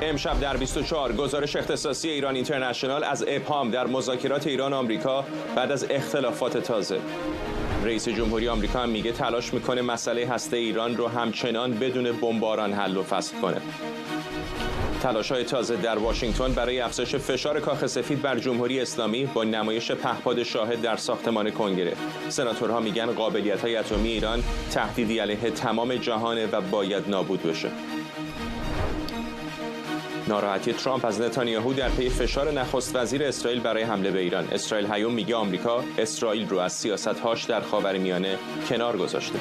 امشب در 24 گزارش اختصاصی ایران اینترنشنال از ابهام در مذاکرات ایران آمریکا بعد از اختلافات تازه. رئیس جمهوری آمریکا هم میگه تلاش میکنه مسئله هسته ایران رو همچنان بدون بمباران حل و فصل کنه. تلاش‌های تازه در واشنگتن برای افزایش فشار کاخ سفید بر جمهوری اسلامی با نمایش پهپاد شاهد در ساختمان کنگره. سناتورها میگن قابلیت‌های اتمی ایران تهدیدی علیه تمام جهانه و باید نابود بشه. ناراحتی ترامپ از نتانیاهو در پی فشار نخست وزیر اسرائیل برای حمله به ایران. اسرائیل هیوم میگه آمریکا اسرائیل رو از سیاست‌هاش در خاورمیانه کنار گذاشته.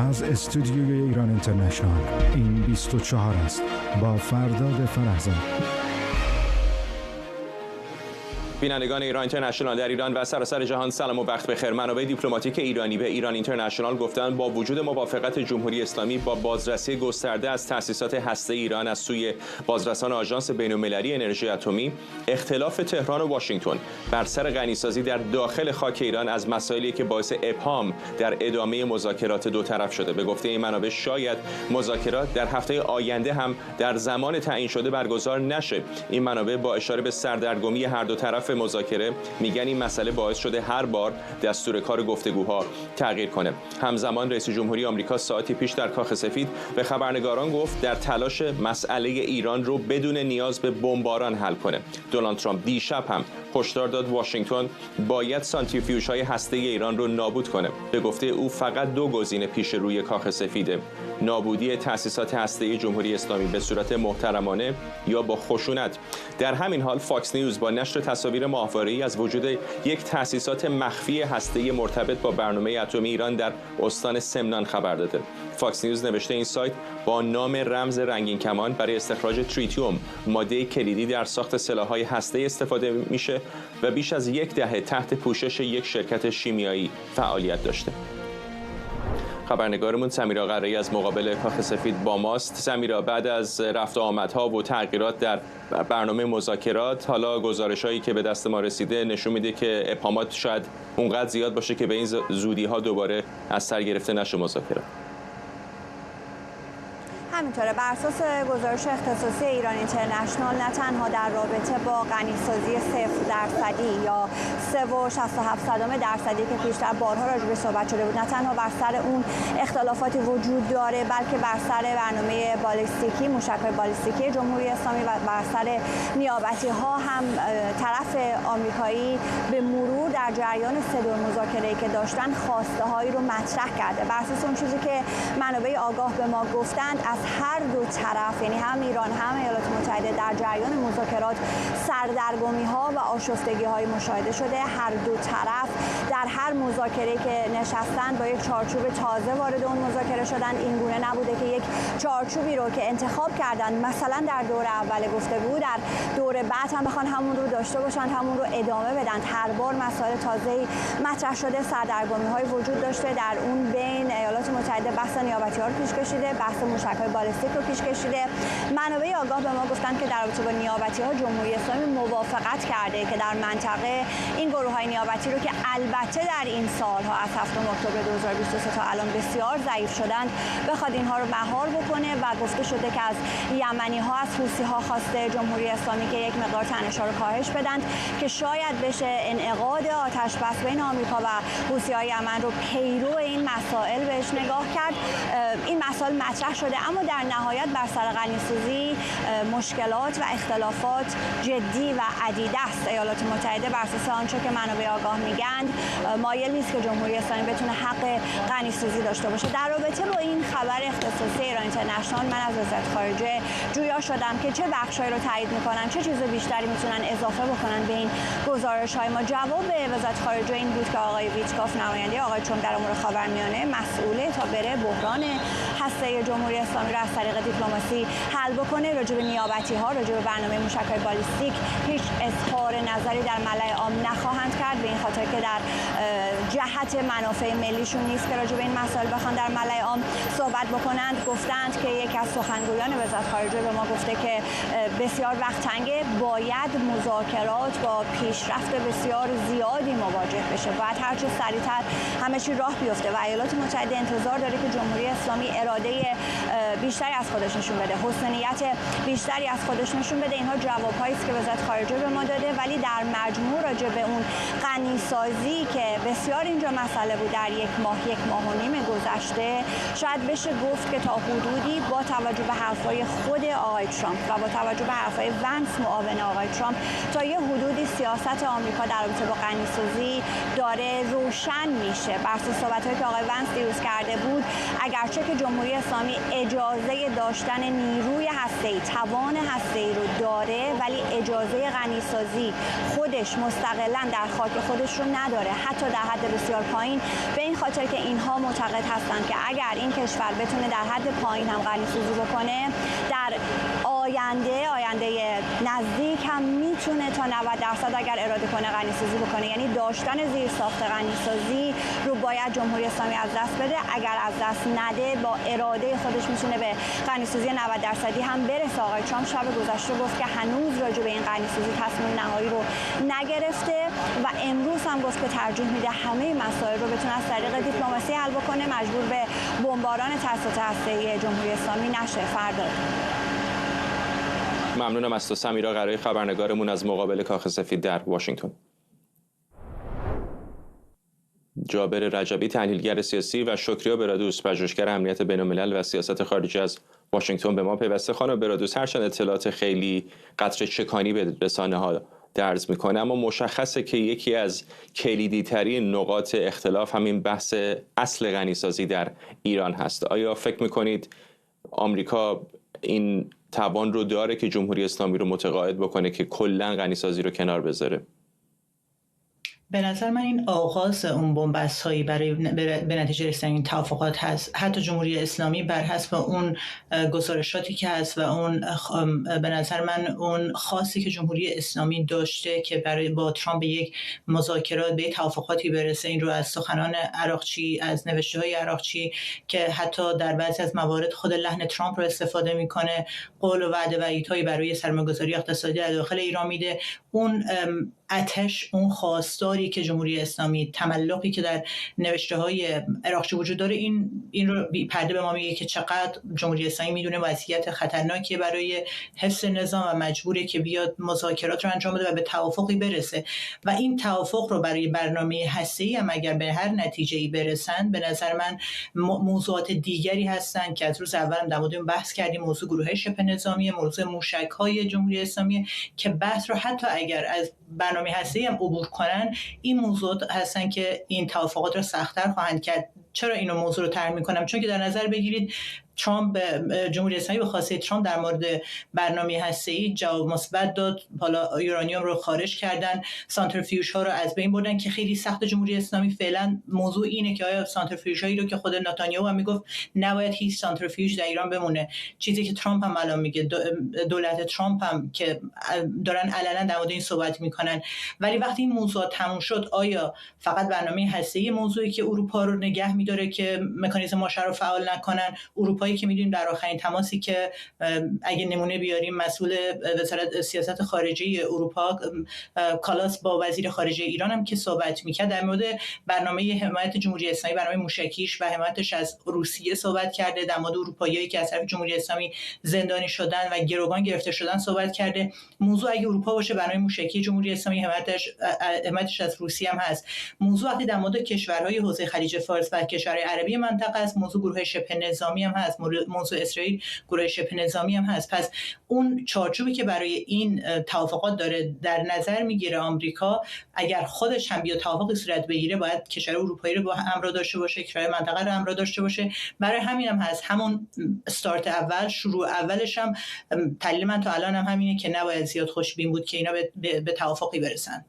از استودیوی ایران اینترنشنال این 24 است با فرداد فرهزاد. بینندگان ایران اینترنشنال در ایران و سراسر جهان سلام و وقت بخیر. منابع دیپلماتیک ایرانی به ایران اینترنشنال گفتند با وجود موافقت جمهوری اسلامی با بازرسی گسترده از تأسیسات هسته ایران از سوی بازرسان آژانس بین‌المللی انرژی اتمی، اختلاف تهران و واشنگتن بر سر غنیسازی در داخل خاک ایران از مسائلی که باعث ابهام در ادامه مذاکرات دو طرف شده. به گفته این منابع شاید مذاکرات در هفته آینده هم در زمان تعیین شده برگزار نشه. این منابع با اشاره به سردرگمی هر دو طرف مذاکره میگن این مسئله باعث شده هر بار دستور کار گفتگوها تغییر کنه. همزمان رئیس جمهوری آمریکا ساعتی پیش در کاخ سفید به خبرنگاران گفت در تلاش مسئله ایران رو بدون نیاز به بمباران حل کنه. دونالد ترامپ دیشب هم هشدار داد واشنگتن باید سانتریفیوژهای هسته ایران رو نابود کنه. به گفته او فقط دو گزینه پیش روی کاخ سفیده: نابودی تأسیسات هسته جمهوری اسلامی به صورت محترمانه یا با خشونت. در همین حال فاکس نیوز با نشر تصاویر ماهواره‌ای از وجود یک تأسیسات مخفی هسته مرتبط با برنامه اتمی ایران در استان سمنان خبر داده. فاکس نیوز نوشته این سایت با نام رمز رنگین کمان برای استخراج تریتیوم، ماده کلیدی در ساخت سلاح‌های هسته‌ای استفاده میشه و بیش از یک دهه تحت پوشش یک شرکت شیمیایی فعالیت داشته. خبرنگارمون سمیرا قره‌ای از مقابل کاخ سفید با ماست. سمیرا، بعد از رفت و آمدها و تغییرات در برنامه مذاکرات، حالا گزارش‌هایی که به دست ما رسیده نشون میده که ابهامات شاید اونقدر زیاد باشه که به این زودی‌ها دوباره از سر گرفته نشه مذاکرات. همینطوره. بر اساس گزارش اختصاصی ایران اینترنشنال نه تنها در رابطه با غنیسازی 0% یا 3.67% که پیشتر بارها راجع به صحبت شده بود، نه تنها بر سر اون اختلافاتی وجود داره، بلکه بر سر برنامه بالستیکی، موشک‌های بالستیکی جمهوری اسلامی و بر سر نیابتی‌ها هم طرف آمریکایی به مرور در جریان سه دور مذاکره‌ای که داشتن خواسته‌هایی رو مطرح کرده. بر اساس اون چیزی که منابع آگاه به ما گفتند، از هر دو طرف، یعنی هم ایران هم ایالات متحده، در جریان مذاکرات سردرگمی‌ها و آشفتگی‌های مشاهده شده. هر دو طرف در هر مذاکره‌ای که نشستن با یک چارچوب تازه وارد اون مذاکره شدن. این گونه نبوده که یک چارچوبی رو که انتخاب کردن مثلا در دور اول گفتگو در دور بعد هم بخوان همون رو داشته باشن، همون رو ادامه بدن. هر بار مسائل تازه‌ای مطرح شده، سردرگمی‌های وجود داشته. در اون بین ایالات متحده بحث نیابتی‌ها رو پیش کشیده، بحث موشک‌های بالستیک رو پیش کشیده. منابع آگاه به ما گفتن که در رابطه با نیابتی‌ها جمهوری اسلامی موافقت کرده که در منطقه این گروه‌های نیابتی رو که البته در این سال‌ها از 7 اکتبر 2023 تا الان بسیار ضعیف شدند، بخواد اینها رو مهار بکنه و گفته شده که از یمنی‌ها، از حوثی‌ها خواسته جمهوری اسلامی که یک مقدار تنش‌ها رو کاهش بدن که شاید بشه انعقاد آتش بس بین آمریکا و حوثی‌های یمن رو پیرو این مسائل بهش نگاه کرد. این مسائل مطرح شده، اما در نهایت بر سر غنیسازی مشکلات و اختلافات جدی و عدیده است. ایالات متحده بر اساس آنچه که منابع آگاه میگن مایل نیست که جمهوری اسلامی بتونه حق غنیسازی داشته باشه. در رابطه با این خبر اختصاصی ایران اینترنشنال من از وزارت خارجه جویا شدم که چه بخشایی رو تایید میکنن، چه چیز بیشتری میتونن اضافه بکنن به این گزارش‌های ما. جواب وزارت خارجه این بود که آقای ویتکاف، نماینده آقای ترامپ در امور خاورمیانه، مسئوله تا بره بحران هسته جمهوری اسلامی را از طریق دیپلماسی حل بکنه. راجع به نیابتی‌ها، راجع به برنامه موشک‌های بالستیک هیچ اظهار نظری در ملأ عام نخواهند کرد، به این خاطر که در جهت منافع ملیشون نیست که راجع به این مسائل بخوان در ملأ عام صحبت بکنند. گفتند که یکی از سخنگویان وزارت خارجه به ما گفته که بسیار وقت تنگه، باید مذاکرات با پیشرفت بسیار زیادی مواجه بشه، باید هر چه سریعتر همه چی راه بیفته و ایالات متحده انتظار داره که جمهوری اسلامی اراده بیشتری از خودش نشون بده، حسنیت بیشتری از خودش نشون بده. اینها جوابهایی است که وزارت خارجه به ما داده، ولی در مجموع راجع به اون غنیسازی که بسیار اینجا مسئله بود در یک ماه و نیم گذشته، شاید بشه گفت که تا حدودی با توجه به حرفای خود آقای ترامپ و با توجه به حرفای ونس معاون آقای ترامپ تا یه حدودی سیاست آمریکا در رابطه با غنیسازی داره روشن میشه. بر اساس صحبت‌هایی که آقای ونس دیروز کرده بود، اگرچه که جمهوری اسلامی اجازه داشتن نیروی هسته‌ای، توان هسته‌ای رو داره، ولی اجازه غنیسازی خودش مستقلاً در خاک خودش رو نداره، حتی در حد بسیار پایین، به این خاطر که اینها معتقد هستند که اگر این کشور بتونه در حد پایین هم غنیسازی بکنه، در آینده نزدیک هم میتونه تا 90% اگر اراده کنه غنیسازی بکنه. یعنی داشتن زیرساخت غنیسازی رو باید جمهوری اسلامی از دست بده. اگر از دست نده، با اراده خودش میتونه به غنیسازی 90% هم برسه. آقای ترامپ شب گذشته گفت که هنوز راجع به این غنیسازی تصمیم نهایی رو نگرفته و امروز هم گفت که ترجیح میده همه مسائل رو بتونه از طریق دیپلماسی حل بکنه، مجبور به بمباران تاسیسات هسته‌ای جمهوری اسلامی نشه. فردا ممنونم از تو سمیرا قرایی، خبرنگارمون از مقابل کاخ سفید در واشنگتن. جابر رجبی، تحلیلگر سیاسی، و شکریا برادوس، پژوهشگر امنیت بین‌الملل و سیاست خارجی از واشنگتن به ما پیوسته. خانم برادوس، هرچند اطلاعات خیلی قطره چکانی به رسانه‌ها درز میکنه، اما مشخصه که یکی از کلیدی ترین نقاط اختلاف همین بحث اصل غنیسازی در ایران هست. آیا فکر میکنید آمریکا این توان رو داره که جمهوری اسلامی رو متقاعد بکنه که کلاً غنیسازی رو کنار بذاره؟ به نظر من این آغاز اون بن‌بست‌هایی برای به نتیجه رسیدن این توافقات هست. حتی جمهوری اسلامی بر حسب اون گزارشاتی که هست و اون به نظر من اون خاصی که جمهوری اسلامی داشته که برای با ترامپ به یک مذاکرات، به توافقاتی برسه، این رو از سخنان عراقچی، از نوشته‌های عراقچی که حتی در بعضی از موارد خود لحن ترامپ رو استفاده میکنه، قول و وعده و وعیدهایی برای سرمایه‌گذاری اقتصادی در داخل ایران میده. اون آتش، اون خواستاری که جمهوری اسلامی، تملقی که در نوشته‌های عراقچی وجود داره، این رو بی پرده به ما میگه که چقدر جمهوری اسلامی میدونه وضعیت خطرناکی برای حفظ نظام و مجبوره که بیاد مذاکرات رو انجام بده و به توافقی برسه. و این توافق رو برای برنامه هسته‌ای هم اگر به هر نتیجه‌ای برسن، به نظر من موضوعات دیگری هستن که از روز اول هم در مورد اون بحث کردیم. موضوع گروه‌های شبه نظامی، موضوع موشک‌های جمهوری اسلامی که بحث رو حتی اگر از برنامه هسته‌ای هم عبور کنن، این موضوعات هستن که این توافقات رو سخت‌تر خواهند کرد. چرا اینو موضوع رو طرح می‌کنم؟ چون که در نظر بگیرید ترامپ، جمهوری اسلامی به خواسته ترامپ در مورد برنامه هسته‌ای جواب مثبت داد. حالا یورانیوم رو خارج کردن، سانتریفیوژها رو از بین بردن که خیلی سخت. جمهوری اسلامی فعلا موضوع اینه که آیا سانتریفیوژهایی رو که خود نتانیاهو هم میگفت نباید هیچ سانتریفیوژ در ایران بمونه، چیزی که ترامپ هم الان میگه، دولت ترامپ هم که دارن علنا در مورد این صحبت میکنن. ولی وقتی این موضوع تموم شد، آیا فقط برنامه هسته‌ای موضوعی که اروپا رو نگه می‌داره که مکانیزم مشارکت رو فعال نکنن؟ اروپایی که می‌دونیم در آخرین تماسی که اگه نمونه بیاریم مسئول وزارت سیاست خارجی اروپا کالاس با وزیر خارجه ایران هم که صحبت می‌کرد در مورد برنامه حمایت جمهوری اسلامی، برنامه موشکیش و حمایتش از روسیه صحبت کرده. در مورد اروپاییایی که از طرف جمهوری اسلامی زندانی شدن و گروگان گرفته شدن صحبت کرده. موضوع اگه اروپا باشه، برنامه موشکی جمهوری اسلامی حمایتش از روسیه هم هست. موضوع وقتی در مورد کشورهای حوزه خلیج فارس و کشورهای عربی منطقه است، موضوع گروه شبه نظامی هم هست، موضوع اسرائیل گروه شبه نظامی هم هست. پس اون چارچوبی که برای این توافقات داره در نظر میگیره آمریکا، اگر خودش هم بیا توافقی صورت بگیره، باید کشور اروپایی رو با همراه داشته باشه، کشور منطقه رو همراه داشته باشه. برای همین هم هست همون استارت اول، شروع اولش هم تحلیل من تا الان هم همینه که نباید زیاد خوشبین بود که اینا به توافقی برسن.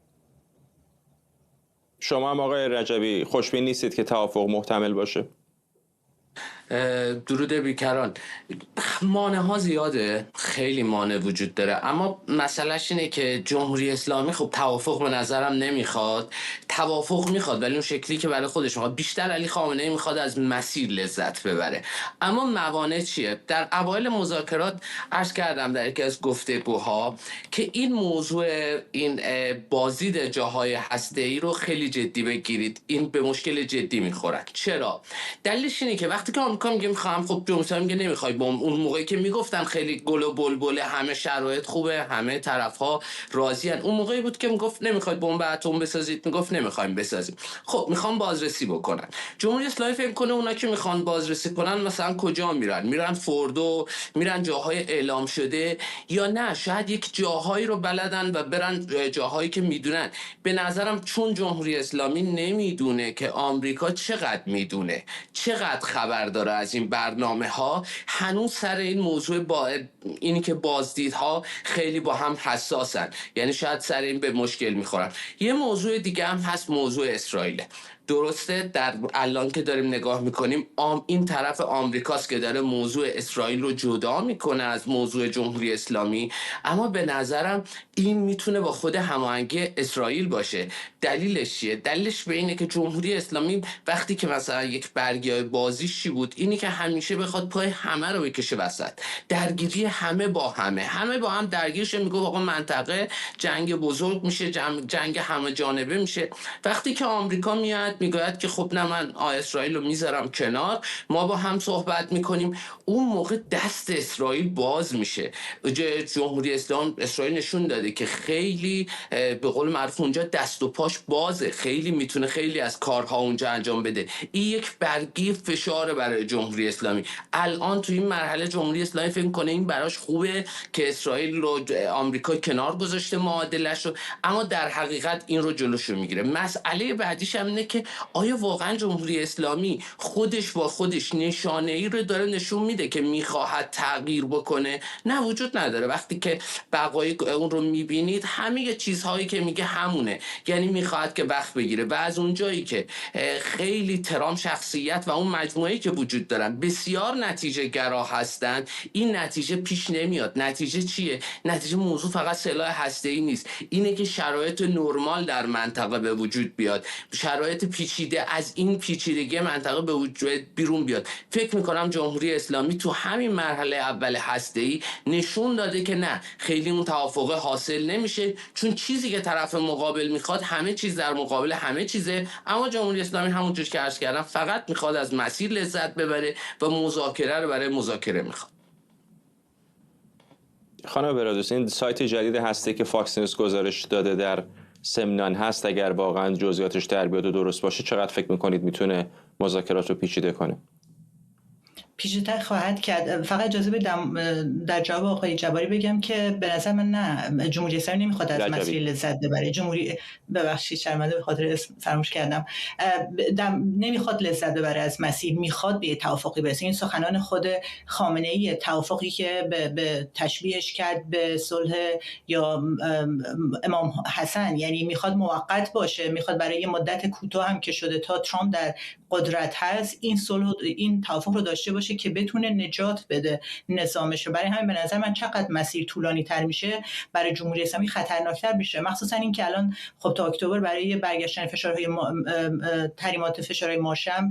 شما هم آقای رجبی خوشبین نیستید که توافق محتمل باشه؟ درود بیکران. مانع ها زیاده، خیلی مانع وجود داره، اما مسئلهش اینه که جمهوری اسلامی خب توافق به نظرم نمیخواد، توافق میخواد ولی اون شکلی که برای خودش میخواد. بیشتر علی خامنه‌ای میخواد از مسیر لذت ببره. اما موانع چیه؟ در اوایل مذاکرات عرض کردم در یکی از گفتگوها که این موضوع، این بازدید جاهای هسته‌ای رو خیلی جدی بگیرید. این به مشکل جدی میخورد. چرا؟ دلیلش اینه که وقتی که آمریکا میخوام، خب جمهوری اسلامی میگه نمیخوای بمب. اون موقعی که میگفتن خیلی گل و بلبل، همه شرایط خوبه، همه طرف‌ها راضیان، اون موقعی بود که میگفت نمیخواید بمب اتم بسازید، میگفت نمیخوایم بسازیم. خب میخوام بازرسی بکنن. جمهوری اسلامی فکر کنه اونا که میخوان بازرسی کنن مثلا کجا میرن فوردو، میرن جاهای اعلام شده، یا نه شاید یک جاهایی رو بلدن و برن جاهایی که میدونن. به نظرم چون جمهوری اسلامی نمیدونه که آمریکا چقدر میدونه، چقدر خبر داره از این برنامه ها، هنوز سر این موضوع با اینی که بازدیدها خیلی با هم حساسن، یعنی شاید سر این به مشکل میخورن. یه موضوع دیگه هم هست، موضوع اسرائیل. درسته در الان که داریم نگاه میکنیم این طرف آمریکاست که داره موضوع اسرائیل رو جدا میکنه از موضوع جمهوری اسلامی، اما به نظرم این میتونه با خود هماهنگی اسرائیل باشه. دلیلش چیه؟ دلیلش به اینه که جمهوری اسلامی وقتی که مثلا یک برگیای بازیش چی بود، اینی که همیشه بخواد پای همه رو بکشه وسط، درگیری همه با هم درگیرش، میگه آقا منطقه جنگ بزرگ میشه، جنگ همه جانبه میشه. وقتی که آمریکا میاد میگوید که خب نه من اسرائیل رو میذارم کنار، ما با هم صحبت میکنیم، اون موقع دست اسرائیل باز میشه. جمهوری اسرائیل نشون داده که خیلی به قول معروف اونجا دست و پاش بازه، خیلی میتونه خیلی از کارها اونجا انجام بده. این یک برگی فشاره برای جمهوری اسلامی. الان تو این مرحله جمهوری اسلامی فکر کنه این براش خوبه که اسرائیل رو آمریکا کنار گذاشته معادلش رو، اما در حقیقت این رو جلوشو میگیره. مسئله بعدیش هم اینه که آیا واقعا جمهوری اسلامی خودش با خودش نشانه ای رو داره نشون میده که میخواهد تغییر بکنه؟ نه، وجود نداره. وقتی که بقای اون رو میبینید همه چیزهایی که میگه همونه، یعنی میخواهد که وقت بگیره و از اونجایی که خیلی ترامپ شخصیت و اون مجموعه‌ای که وجود دارن بسیار نتیجه گرا هستن، این نتیجه پیش نمیاد. نتیجه چیه؟ نتیجه موضوع فقط سلاح هسته‌ای نیست، اینه که شرایط نرمال در منطقه به وجود بیاد، شرایط پیچیده از این پیچیدگی منطقه به وجود بیرون بیاد. فکر میکنم جمهوری اسلامی تو همین مرحله اول هسته‌ای نشون داده که نه، خیلی اون توافق حاصل نمیشه، چون چیزی که طرف مقابل میخواد همه چیز در مقابل همه چیزه، اما جمهوری اسلامی همونجوری که عرض کردم فقط میخواد از مسیر لذت ببره و مذاکره رو برای مذاکره میخواد. خانم برادوس، این سایت جدید هسته که فاکس نیوز گزارش داده در سمنان هست، اگر واقعا جزئیاتش در بیاد و درست باشه، چقدر فکر میکنید میتونه مذاکرات رو پیچیده کنه؟ پیچیده‌تر خواهد کرد. فقط اجازه بدم در جواب آقای جباری بگم که به نظر من نه، جمهوری اسلامی نمیخواد از مسیر لذت ببره. ببخشید شرمنده به خاطر اسم فراموش کردم، نمیخواد لذت ببره از مسیر، میخواد به توافقی برسه. این سخنان خود خامنه‌ای، توافقی که به تشبیهش کرد به صلح یا امام حسن، یعنی میخواد موقت باشه، میخواد برای یه مدت کوتاه هم که شده تا ترامپ در قدرت هست این صلح این توافق رو داشته باشه که بتونه نجات بده نظامش. برای همین به نظر من چقدر مسیر طولانی تر میشه برای جمهوری اسلامی خطرناکتر میشه، مخصوصا این که الان خب تا اکتبر برای برگشتن فشارهای تحریمات فشارهای ماشم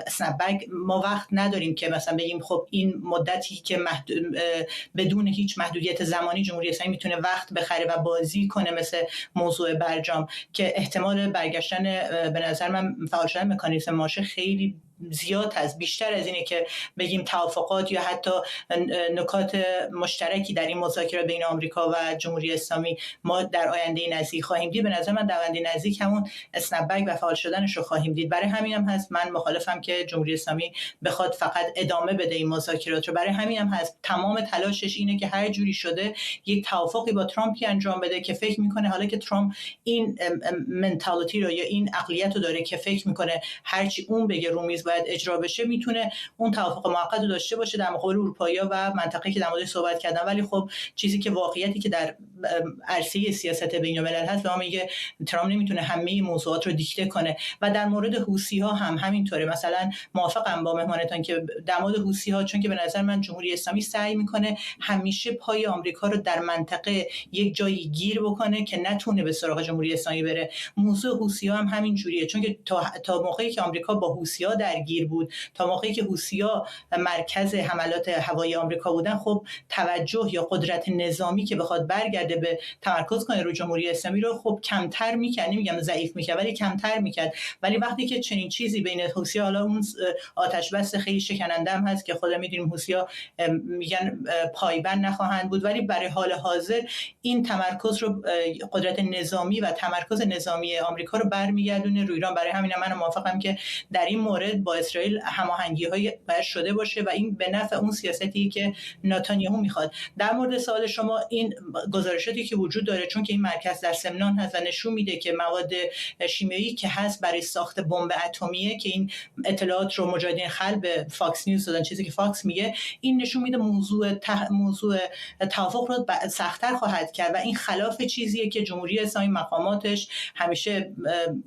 اسنپبک ما وقت نداریم که مثلا بگیم خب این مدتی که بدون هیچ محدودیت زمانی جمهوری اسلامی میتونه وقت بخره و بازی کنه مثل موضوع برجام، که احتمال برگشتن به نظر من فعال شدن مکانیزم ماشه خیلی زیاد هست، بیشتر از اینه که بگیم توافقات یا حتی نکات مشترکی در این مذاکرات بین آمریکا و جمهوری اسلامی ما در آینده نزدیک خواهیم دید. به نظر من در آینده نزدیک همون اسنپبک و فعال شدنش رو خواهیم دید. برای همین هم هست من مخالفم که جمهوری اسلامی بخواد فقط ادامه بده این مذاکرات رو. برای همین هم هست تمام تلاشش اینه که هر جوری شده یک توافقی با ترامپی انجام بده که فکر میکنه حالا که ترامپ این منتالیتی رو یا این عقلیت رو داره که فکر میکنه هرچی اون بگه رو میز باید اجرا بشه، میتونه اون توافق موقت رو داشته باشه در مقابل اروپایی‌ها و منطقه‌ای که در موردش صحبت کردم. ولی خب چیزی که واقعیتی که در عرصه سیاست بین‌الملل هست به ما میگه ترامپ نمیتونه همه موضوعات رو دیکته کنه و در مورد حوثی‌ها هم همینطوره. مثلا موافقم با مهمانتان که در مورد حوثی‌ها، چون که به نظر من جمهوری اسلامی سعی میکنه همیشه پای آمریکا رو در منطقه یک جایی گیر بکنه که نتونه به سراغ جمهوری اسلامی بره. موضوع حوثی‌ها هم همین جوریه، چون که تا موقعی که آمریکا با حوثی‌ها در درگیر بود. تا موقعی که حوثی‌ها مرکز حملات هوایی آمریکا بودن، خب توجه یا قدرت نظامی که بخواد برگرده به تمرکز کنه روی جمهوری اسلامی رو خب کمتر می‌کنه، نمیگم ضعیف می‌کنه ولی کمتر می‌کرد. ولی وقتی که چنین چیزی بین حوثی‌ها، حالا اون آتش بس خیلی شکننده هم هست که خودم می‌دونیم حوثی‌ها میگن پایبند نخواهند بود، ولی برای حال حاضر این تمرکز رو قدرت نظامی و تمرکز نظامی آمریکا رو برمیگردونه روی ایران. برای همین من موافقم که در این مورد با اسرائیل هماهنگی‌های باید شده باشه و این به نفع اون سیاستی که نتانیاهو میخواد. در مورد سوال شما، این گزارشاتی که وجود داره، چون که این مرکز در سمنان هست و نشون میده که مواد شیمیایی که هست برای ساخت بمب اتمیه، که این اطلاعات رو مجاهدین خلق به فاکس نیوز دادن، چیزی که فاکس میگه، این نشون میده موضوع توافق رو سخت‌تر خواهد کرد و این خلاف چیزیه که جمهوری اسلامی مقاماتش همیشه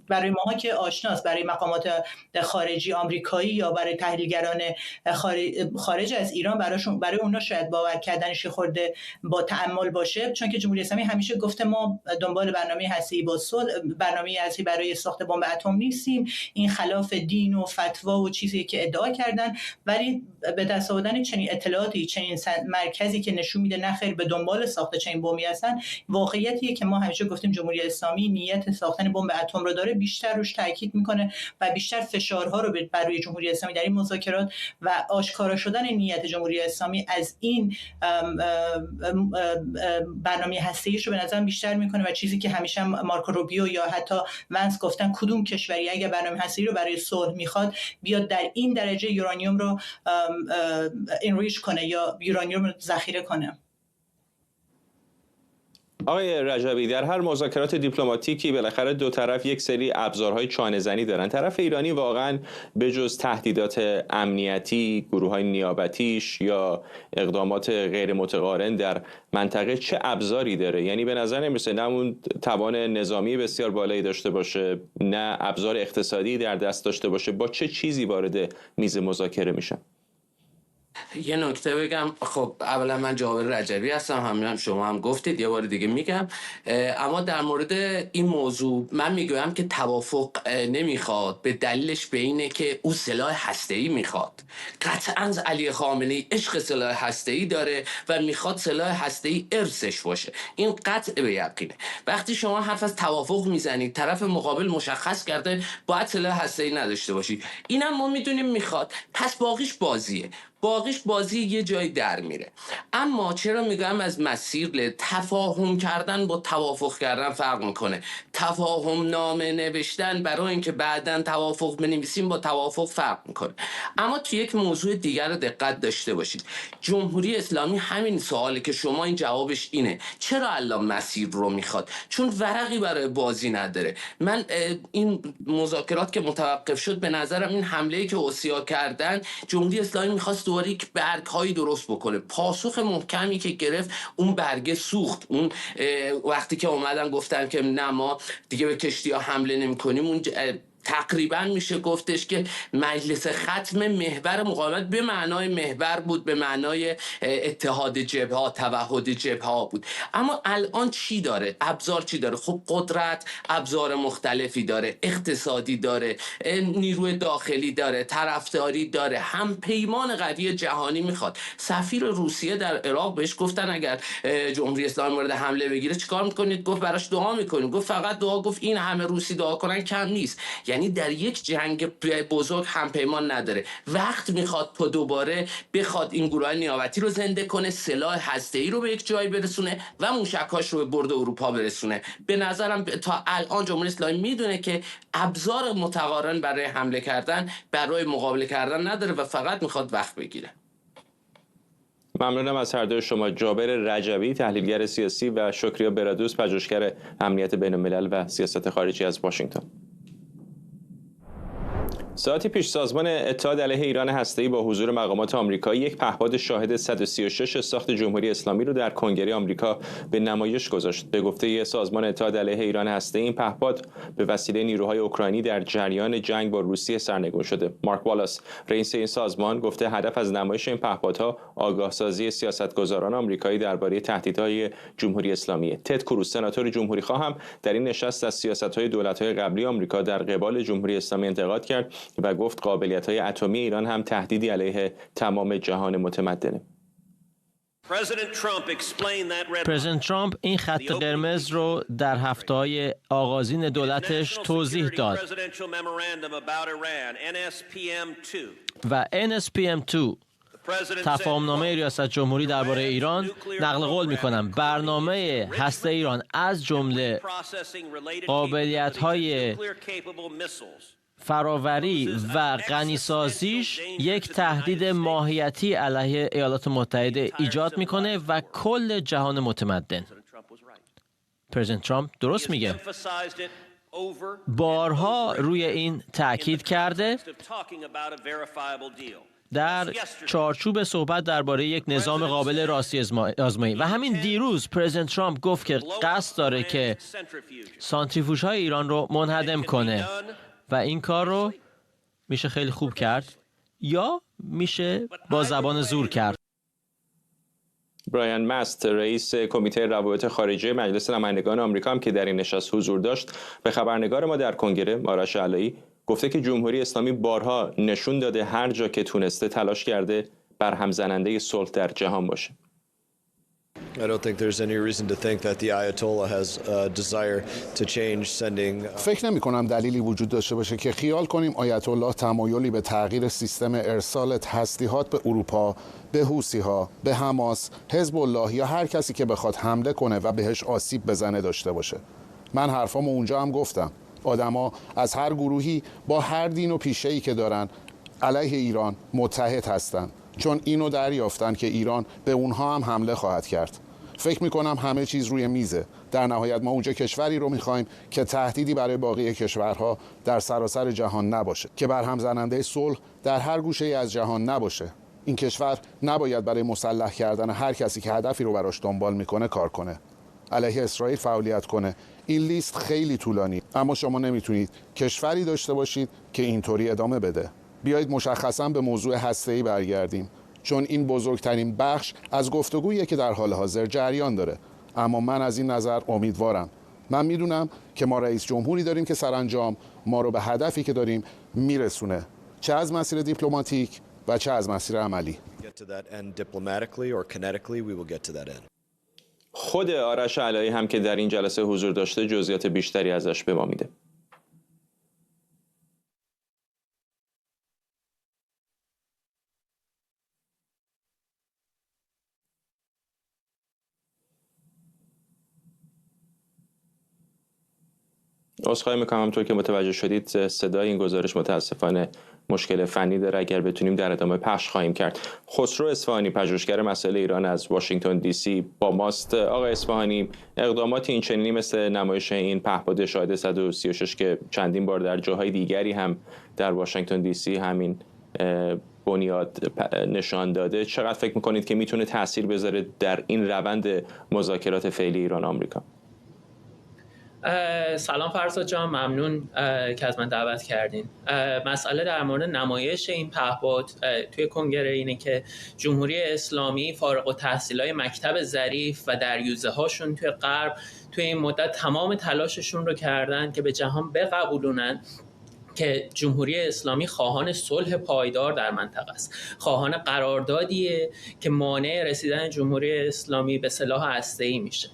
برای ماها که آشناست، برای مقامات خارجی آمریکایی یا برای تحلیلگران خارج از ایران، برای اونا شاید باور کردنش خورده با تأمل باشه، چون که جمهوری اسلامی همیشه گفته ما دنبال برنامه هسته‌ای با صلح، برنامه هسته‌ای برای ساخت بمب اتم نیستیم، این خلاف دین و فتوا و چیزی که ادعا کردن. ولی به دست آوردن چنین اطلاعاتی، چنین مرکزی که نشون میده نخیر به دنبال ساخت چنین بمبی هستن، واقعیتیه که ما همیشه گفتیم جمهوری اسلامی نیت ساختن بمب اتم رو داره، بیشتر روش تاکید میکنه و بیشتر فشارها رو بر روی جمهوری اسلامی در این مذاکرات و آشکارا شدن نیت جمهوری اسلامی از این برنامه هسته‌ایش رو به نظر بیشتر میکنه و چیزی که همیشه مارکو روبیو یا حتی ونس گفتن کدوم کشوری اگه برنامه هسته‌ای رو برای صلح میخواد بیاد در این درجه یورانیوم رو انریچ کنه یا یورانیوم رو ذخیره کنه. آقای رجبی، در هر مذاکرات دیپلماتیکی بالاخره دو طرف یک سری ابزارهای چانه‌زنی دارن. طرف ایرانی واقعا به جز تهدیدات امنیتی، گروه‌های نیابتیش یا اقدامات غیر متقارن در منطقه چه ابزاری داره؟ یعنی به نظر نمیرسه نه اون توان نظامی بسیار بالایی داشته باشه، نه ابزار اقتصادی در دست داشته باشه. با چه چیزی وارد میز مذاکره میشن؟ یه نکته بگم. خب اولا من جابر رجبی هستم، هم شما هم گفتید، یه بار دیگه میگم. اما در مورد این موضوع من میگویم که توافق نمیخواد، به دلیلش به اینه که او سلاح هسته‌ای میخواد. قطعاً علی خامنه‌ای عشق سلاح هسته‌ای داره و میخواد سلاح هسته‌ای ارثش باشه، این قطع به یقینه. وقتی شما حرف از توافق میزنید، طرف مقابل مشخص کرده باید سلاح هسته‌ای نداشته باشید، اینم ما میدونیم میخواد، پس باقیش بازی یه جای در میره. اما چرا میگم از مسیر تفاهم کردن با توافق کردن فرق میکنه؟ تفاهم نامه نوشتن برای اینکه بعداً توافق بنویسیم با توافق فرق میکنه. اما تو یک موضوع دیگر رو دقت داشته باشید. جمهوری اسلامی همین سوالی که شما این جوابش اینه، چرا الان مسیر رو میخواد؟ چون ورقی برای بازی نداره. من این مذاکرات که متوقف شد، به نظرم این حمله‌ای که حوثی‌ها کردن، جمهوری اسلامی میخواست دوباره یک برگ‌هایی درست بکنه. پاسخ محکمی که گرفت، اون برگه سوخت. اون وقتی که اومدن گفتن که نه ما دیگه به کشتی‌ها حمله نمی‌کنیم، اون تقریبا میشه گفتش که مجلس ختم محور مقاومت به معنای محور بود، به معنای اتحاد جبهه‌ها، توحد جبهه‌ها بود. اما الان چی داره؟ ابزار چی داره؟ خب قدرت ابزار مختلفی داره، اقتصادی داره، نیروی داخلی داره، طرفداری داره، هم پیمان قوی جهانی میخواد. سفیر روسیه در عراق بهش گفتن اگر جمهوری اسلامی مورد حمله بگیره چیکار میکنید؟ گفت براش دعا میکنیم. گفت فقط دعا؟ گفت این همه روسی دعا کنن کم نیست. یعنی در یک جنگ بزرگ همپیمان نداره. وقت میخواد تا دوباره بخواد این گروه نیابتی رو زنده کنه، سلاح هسته‌ای رو به یک جای برسونه و موشکاش رو به برد اروپا برسونه. به نظرم تا الان جمهوری اسلامی میدونه که ابزار متقارن برای حمله کردن، برای مقابله کردن نداره و فقط میخواد وقت بگیره. ممنونم از هر دوی شما. جابر رجبی، تحلیلگر سیاسی، و شکریا برادوس، پژوهشگر امنیت بین الملل و سیاست خارجی از واشنگتن. ساعتی پیش سازمان اتحاد علیه ایران هسته‌ای با حضور مقامات آمریکایی یک پهپاد شاهد 136 ساخت جمهوری اسلامی رو در کنگره آمریکا به نمایش گذاشت. به گفته سازمان اتحاد علیه ایران هسته‌ای، این پهپاد به وسیله نیروهای اوکراینی در جریان جنگ با روسیه سرنگون شده. مارک والاس، رئیس این سازمان، گفته هدف از نمایش این پهپادها آگاهسازی سیاستگزاران آمریکایی درباره تهدیدهای جمهوری اسلامی. تد کروز، سناتور جمهوری‌خواه، هم در این نشست از سیاست‌های دولت‌های قبلی آمریکا در قبال جمهوری اسلامی انتقاد کرد و گفت قابلیت‌های اتمی ایران هم تهدیدی علیه تمام جهان متمدنه. پرزیدنت ترامپ این خط قرمز رو در هفته‌های آغازین دولتش توضیح داد و NSPM2 تفاهمنامه ریاست جمهوری درباره ایران نقل قول می‌کنم برنامه هسته ایران از جمله قابلیت‌های فراوری و غنیسازیش یک تهدید ماهیتی علیه ایالات متحده ایجاد میکنه و کل جهان متمدن. پرزیدنت ترامپ درست میگه. بارها روی این تاکید کرده در چارچوب صحبت درباره یک نظام قابل راستی آزمایی و همین دیروز پرزیدنت ترامپ گفت که قصد داره که سانتریفوژهای ایران رو منهدم کنه و این کار رو میشه خیلی خوب کرد یا میشه با زبان زور کرد. برایان مست رئیس کمیته روابط خارجه مجلس نمایندگان آمریکا هم که در این نشست حضور داشت به خبرنگار ما در کنگره آرش علایی گفته که جمهوری اسلامی بارها نشون داده هر جا که تونسته تلاش کرده برهم زننده صلح در جهان باشه. I don't think there's any reason to think that the Ayatollah has a desire to change sending. فکر نمی کنم دلیلی وجود داشته باشه که خیال کنیم آیت الله تمایلی به تغییر سیستم ارسال تسلیحات به اروپا، به حوثی‌ها، به حماس، حزب الله یا هر کسی که بخواد حمله کنه و بهش آسیب بزنه داشته باشه. من حرفامو اونجا هم گفتم. آدما از هر گروهی با هر دین و پیشه‌ای که دارن علیه ایران متحد هستن. چون اینو دریافتن که ایران به اونها هم حمله خواهد کرد. فکر میکنم همه چیز روی میزه. در نهایت ما اونجا کشوری رو میخوایم که تهدیدی برای باقی کشورها در سراسر جهان نباشه، که برهم زننده صلح در هر گوشه از جهان نباشه. این کشور نباید برای مسلح کردن هر کسی که هدفی رو براش دنبال میکنه کار کنه. علیه اسرائیل فعالیت کنه. این لیست خیلی طولانی، اما شما نمیتونید کشوری داشته باشید که اینطوری ادامه بده. بیایید مشخصاً به موضوع هسته‌ای برگردیم، چون این بزرگترین بخش از گفتگویی که در حال حاضر جریان داره. اما من از این نظر امیدوارم. من میدونم که ما رئیس جمهوری داریم که سرانجام ما رو به هدفی که داریم میرسونه، چه از مسیر دیپلماتیک و چه از مسیر عملی. خود آرش علایی هم که در این جلسه حضور داشته جزئیات بیشتری ازش به ما میده. عذرخواهی میکنم همونطور که متوجه شدید صدای این گزارش متاسفانه مشکل فنی داره. اگر بتونیم در ادامه پخش خواهیم کرد. خسرو اصفهانی پژوهشگر مسائل ایران از واشنگتن دی سی با ماست. آقای اصفهانی، اقدامات این چنینی مثل نمایش این پهپاد شاهد 136 که چندین بار در جاهای دیگری هم در واشنگتن دی سی همین بنیاد نشان داده، چقدر فکر میکنید که میتونه تاثیر بذاره در این روند مذاکرات فعلی ایران آمریکا؟ سلام فرزاد جان، ممنون که از من دعوت کردین. مسئله در مورد نمایش این پهپاد توی کنگره اینه که جمهوری اسلامی فارغ التحصیلای مکتب ظریف و دریوزه هاشون توی غرب توی این مدت تمام تلاششون رو کردن که به جهان بقبولونن که جمهوری اسلامی خواهان صلح پایدار در منطقه است، خواهان قراردادیه که مانع رسیدن جمهوری اسلامی به سلاح هسته‌ای میشه.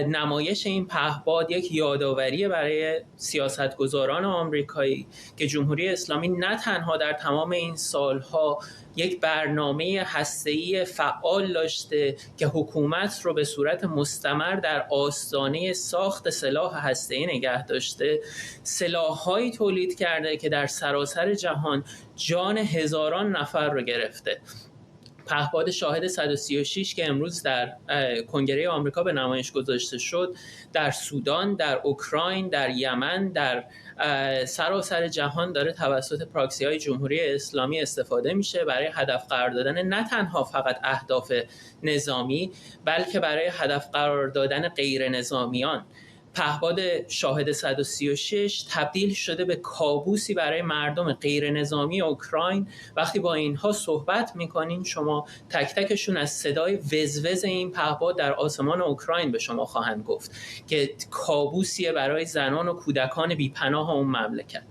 نمایش این پهپاد یک یادآوری برای سیاستگزاران آمریکایی که جمهوری اسلامی نه تنها در تمام این سالها یک برنامه هسته‌ای فعال داشته که حکومت رو به صورت مستمر در آستانه ساخت سلاح هسته‌ای نگه داشته، سلاح‌هایی تولید کرده که در سراسر جهان جان هزاران نفر رو گرفته. پهپاد شاهد 136 که امروز در کنگره آمریکا به نمایش گذاشته شد، در سودان، در اوکراین، در یمن، در سراسر جهان داره توسط پراکسی های جمهوری اسلامی استفاده میشه برای هدف قرار دادن نه تنها فقط اهداف نظامی، بلکه برای هدف قرار دادن غیر نظامیان. پهپاد شاهد 136 تبدیل شده به کابوسی برای مردم غیر نظامی اوکراین. وقتی با اینها صحبت میکنین شما تک تکشون از صدای وزوز این پهپاد در آسمان اوکراین به شما خواهند گفت که کابوسیه برای زنان و کودکان بیپناه اون مملکت.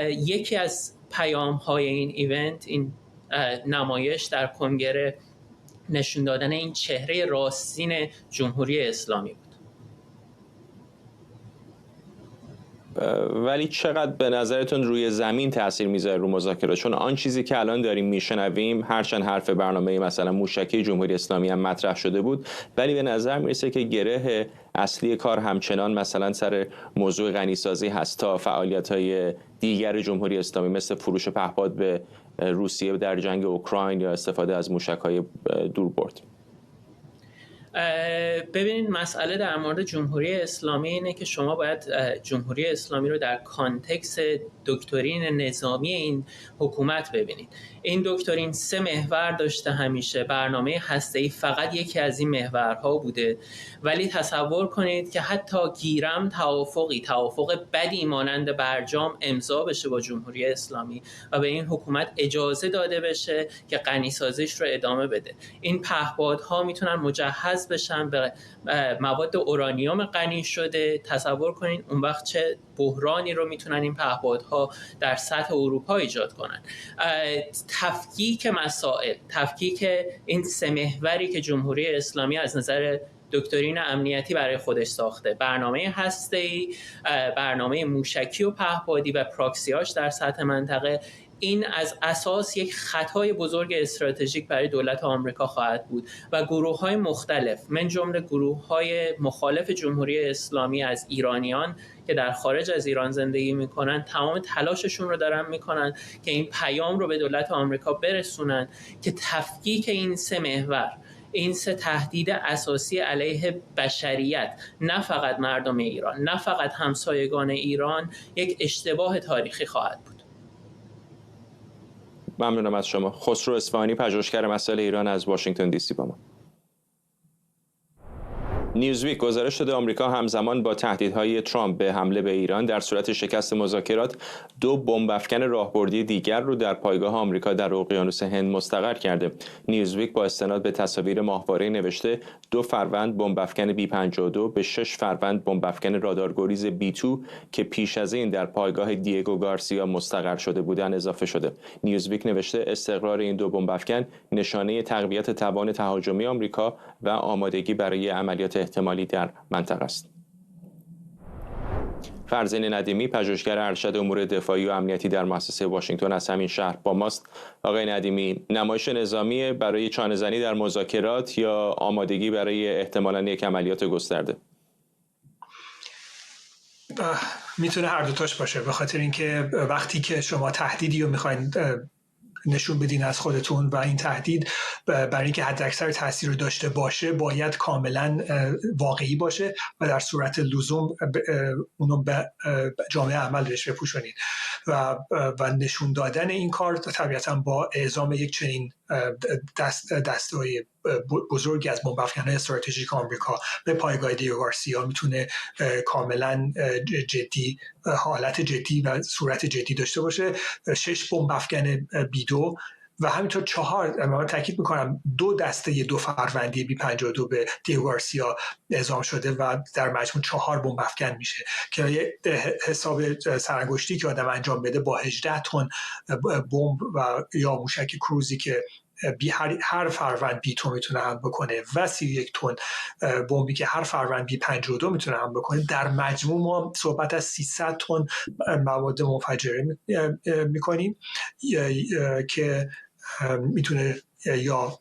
یکی از پیام‌های این ایونت، این نمایش در کنگره، نشون دادن این چهره راستین جمهوری اسلامی بود. ولی چقدر به نظرتون روی زمین تاثیر میذاره رو مذاکرات؟ چون آن چیزی که الان داریم میشنویم، هرچند حرف برنامه مثلا موشکی جمهوری اسلامی هم مطرح شده بود، ولی به نظر میرسه که گره اصلی کار همچنان مثلا سر موضوع غنیسازی هست تا فعالیت‌های دیگر جمهوری اسلامی مثل فروش پهپاد به روسیه در جنگ اوکراین یا استفاده از موشک‌های دوربرد. ببینید، مسئله در مورد جمهوری اسلامی اینه که شما باید جمهوری اسلامی رو در کانتکست دکترین نظامی این حکومت ببینید. این دکترین 3 محور داشته همیشه. برنامه هسته‌ای فقط یکی از این محورها بوده، ولی تصور کنید که حتی گیرم توافق بدی مانند برجام امضا بشه با جمهوری اسلامی و به این حکومت اجازه داده بشه که غنی‌سازیش رو ادامه بده. این پهپادها میتونن مجهز بشن به مواد اورانیوم غنی شده. تصور کنید اون وقت چه بحرانی رو میتونن این پهپادها در سطح اروپا ایجاد کنن. تفکیک مسائل، تفکیک این 3 محوری که جمهوری اسلامی از نظر دکترین امنیتی برای خودش ساخته، برنامه هسته‌ای، برنامه موشکی و پهپادی و پراکسیاش در سطح منطقه، این از اساس یک خطای بزرگ استراتژیک برای دولت آمریکا خواهد بود و گروه‌های مختلف من جمله گروه‌های مخالف جمهوری اسلامی از ایرانیان که در خارج از ایران زندگی میکنن تمام تلاششون رو دارن میکنن که این پیام رو به دولت آمریکا برسونن که تفکیک این 3 محور، این 3 تهدید اساسی علیه بشریت، نه فقط مردم ایران، نه فقط همسایگان ایران، یک اشتباه تاریخی خواهد بود. ممنونم از شما. خسرو اصفهانی، پژوهشگر مسائل ایران از واشنگتن دی سی با ما. نیوزویک گزارش داده آمریکا همزمان با تهدیدهای ترامپ به حمله به ایران در صورت شکست مذاکرات 2 بمب افکن راهبردی دیگر رو در پایگاه آمریکا در اقیانوس هند مستقر کرده. نیوزویک با استناد به تصاویر ماهواره نوشته 2 فروند بمب افکن بی-52 به 6 فروند بمب افکن رادارگریز بی-2 که پیش از این در پایگاه دیگو گارسیا مستقر شده بودند اضافه شده. نیوزویک نوشته استقرار این 2 بمب افکن نشانه تقویت توان تهاجمی آمریکا و آمادگی برای عملیات احتمالی در منطقه است. فرزین ندیمی، پژوهشگر ارشد امور دفاعی و امنیتی در مؤسسه واشنگتن از همین شهر با ماست. آقای ندیمی، نمایش نظامی برای چانه‌زنی در مذاکرات یا آمادگی برای احتمالاً یک عملیات گسترده؟ میتونه هر دوتاش باشه، به خاطر اینکه وقتی که شما تهدیدی رو میخواین نشون بدین از خودتون و این تهدید برای اینکه حداکثر تاثیر رو داشته باشه باید کاملا واقعی باشه و در صورت لزوم اونو به جامعه عمل بهش بپوشونید و نشون دادن این کار طبیعتا با اعزام یک چنین دسته‌های بزرگی از بمب افکن‌های استراتژیک آمریکا به پایگاه دیگو گارسیا میتونه کاملا جدی، حالت جدی و صورت جدی داشته باشه. 6 بمب افکن بی-2 و همینطور 4، من تاکید میکنم 2 دسته 2 فروندی بی-52 به دیگو گارسیا اعزام شده و در مجموع 4 بمب افکن میشه که حساب سرانگشتی که آدم انجام بده با 18 تن بمب و یا موشک کروزی که هر فروند بی-2 میتونه حمل بکنه و 31 تن بمبی که هر فروند بی-52 میتونه حمل بکنه، در مجموع ما صحبت از 300 تن مواد منفجره میکنیم که میتونه یا